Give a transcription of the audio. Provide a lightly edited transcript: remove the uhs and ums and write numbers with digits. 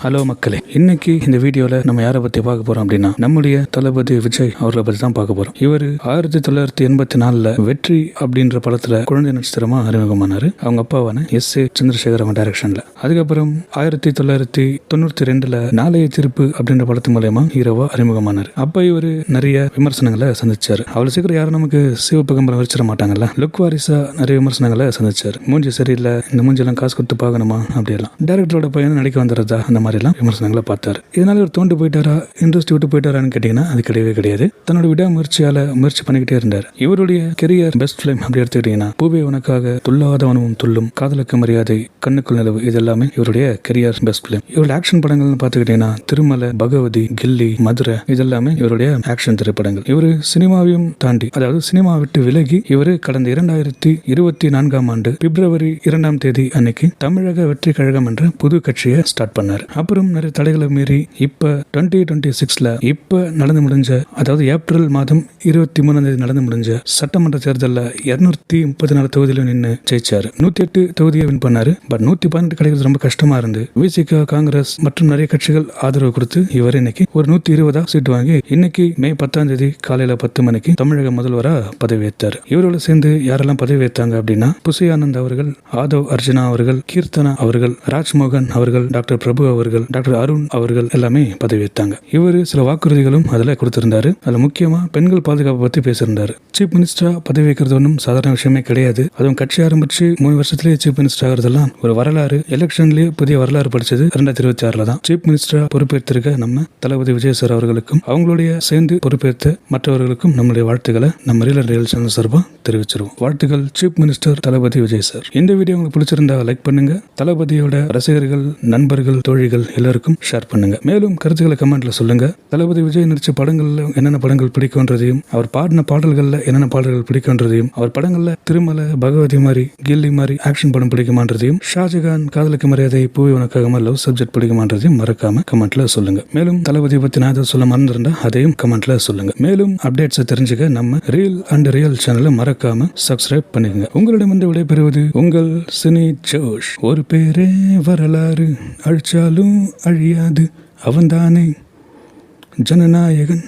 Hello மக்களே, இன்னைக்கு இந்த வீடியோல நம்ம யாரை பத்தி பார்க்க போறோம் அப்படின்னா நம்முடைய தளபதி விஜய் அவர்களை பத்தி தான் பார்க்க போறோம். இவர் 1984 வெற்றி அப்படின்ற படத்துல குழந்தை நட்சத்திரமா அறிமுகமானாரு. அவங்க அப்பாவான S.A. சந்திரசேகர் அவங்க டைரக்ஷன்ல. அதுக்கப்புறம் 1992 நாளைய தீர்ப்பு அப்படின்ற படத்து மூலமா ஹீரோவா அறிமுகமானார். அப்ப இவரு நிறைய விமர்சனங்களை சந்திச்சாரு. அவ்வளவு சீக்கிரம் யாரும் நமக்கு சிவப்பு கம்பளம் வச்சிட மாட்டாங்கல்ல. லுக் வாரிசா நிறைய விமர்சனங்களை சந்திச்சாரு. மூஞ்சி சரியில்லை, இந்த மூஞ்செல்லாம் காசு கொடுத்து பார்க்கணுமா அப்படியெல்லாம். டைரக்டரோட பையன் நடிக்க வந்துடுறதா அந்த மாதிரி எல்லாம் விமர்சனங்களை பார்த்தாரு. இதனால ஒரு தோண்டு போயிட்டாரா, இன்ட்ரெஸ்ட் விட்டு போயிட்டாரான்னு கேட்டீங்கன்னா அது கிடையவே கிடையாது. தன்னோட விடாமுயற்சியால முயற்சி பண்ணிக்கிட்டே இருந்தார். இவருடைய கெரியர் பெஸ்ட் ஃபிலிம் அப்படி எடுத்துக்கிட்டீங்கன்னா பூவே உனக்காக, துல்லாதவனும் துள்ளும், காதலுக்கு மரியாதை, கண்ணுக்குள் நிலவு, இது எல்லாமே இவருடைய கெரியர் பெஸ்ட் ஃபிலிம். இவருடைய ஆக்ஷன் படங்கள்னு பார்த்துக்கிட்டீங்கன்னா திருமலை, பகவதி, கில்லி, மதுரை, இதெல்லாமே இவருடைய ஆக்ஷன் திரைப்படங்கள். இவரு சினிமாவையும் தாண்டி, அதாவது சினிமா விட்டு விலகி இவரு கடந்த 2024 ஆண்டு பிப்ரவரி 2 அன்னைக்கு தமிழக வெற்றி கழகம் என்ற புது கட்சியை ஸ்டார்ட் பண்ணார். அப்புறம் நிறைய தடைகளை மீறி இப்ப 2026 இப்ப நடந்து முடிஞ்ச, அதாவது ஏப்ரல் மாதம் 23 நடந்து முடிஞ்ச சட்டமன்ற தேர்தலில் 234 தொகுதியில நின்று ஜெயிச்சாரு. 108 தொகுதியை வின் பண்ணாரு. பட் 112 கிடைக்கிறது ரொம்ப கஷ்டமா இருந்து விசிக, காங்கிரஸ் மற்றும் நிறைய கட்சிகள் ஆதரவு கொடுத்து இவர் இன்னைக்கு ஒரு 120 சீட் வாங்கி இன்னைக்கு மே 10 காலையில 10 மணிக்கு தமிழக முதல்வரா பதவியேற்றார். இவரோட சேர்ந்து யாரெல்லாம் பதவியேற்றாங்க அப்படின்னா புசி ஆனந்த் அவர்கள், ஆதவ் அர்ஜுனா அவர்கள், கீர்த்தனா அவர்கள், ராஜ்மோகன் அவர்கள், டாக்டர் பிரபு அவர்கள், டாக்டர் அருண் அவர்கள் எல்லாமே பதவியேற்றாங்க. இவர் சில வாக்குறுதிகளும் அதில் கொடுத்திருந்தாரு. அதுல முக்கியமா பெண்கள் பாதுகாப்பு பத்தி பேசியிருந்தாரு. சீஃப் மினிஸ்டரா பதவி வைக்கிறது ஒன்றும் சாதாரண விஷயமே கிடையாது. அதுவும் கட்சி ஆரம்பிச்சு 3 வருஷத்துலேயே சீஃப் மினிஸ்டர் ஆகிறதெல்லாம் ஒரு வரலாறு. எலெக்ஷன்லயே புதிய வரலாறு படிச்சது 2026 சீஃப் மினிஸ்டரா பொறுப்பேற்றிருக்க நம்ம தளபதி விஜய் சார் அவர்களுக்கும் அவங்களுடைய சேர்ந்து பொறுப்பேற்ற மற்றவர்களுக்கும் நம்முடைய வாழ்த்துக்களை நம்ம ரியல் சேனல் சார்பா தெரிவிச்சிருவோம். வாழ்த்துக்கள் சீஃப் மினிஸ்டர் தளபதி விஜய் சார். இந்த வீடியோ உங்களுக்கு பிடிச்சிருந்தா லைக் பண்ணுங்க. தளபதியோட ரசிகர்கள், நண்பர்கள், தோழிகள் எல்லாருக்கும் ஷேர் பண்ணுங்க. மேலும் கருத்துக்களை கமெண்ட்ல சொல்லுங்க. தளபதி விஜய் நடிச்ச படங்கள்ல என்னென்ன படங்கள் பிடிக்கும்ன்றதையும், அவர் பாடின பாடல்கள்ல என்னென்ன பாடல்கள் பிடிக்கும்ன்றதையும், அவர் படங்கள்ல திருமலை, பகவதி மாதிரி, கில்லி மாதிரி ஆக்ஷன் படம் பிடிக்குமான்றதையும், ஷாஜகான், காதலுக்கு மரியாதை, பூவே உனக்காக லவ் சப்ஜெக்ட் பிடிக்குமான்றதையும் மறக்காம கமெண்ட்ல சொல்லுங்க. மேலும் தளபதி பத்தி நான் ஏதாவது சொல்ல மறந்துருந்தா அதையும் கமெண்ட்ல சொல்லுங்க. மேலும் அப்டேட்ஸை தெரிஞ்சுக்க நம்ம ரியல் சேனலை மறக்காம சப்ஸ்கிரைப் பண்ணிக்கங்க. உங்களிடமிருந்து விடைபெறுவது உங்கள் சினி ஜோஷ். ஒரு பேரே வரலாறு, அழிச்சாலும் அழியாது அவன்தானே ஜனநாயகன்.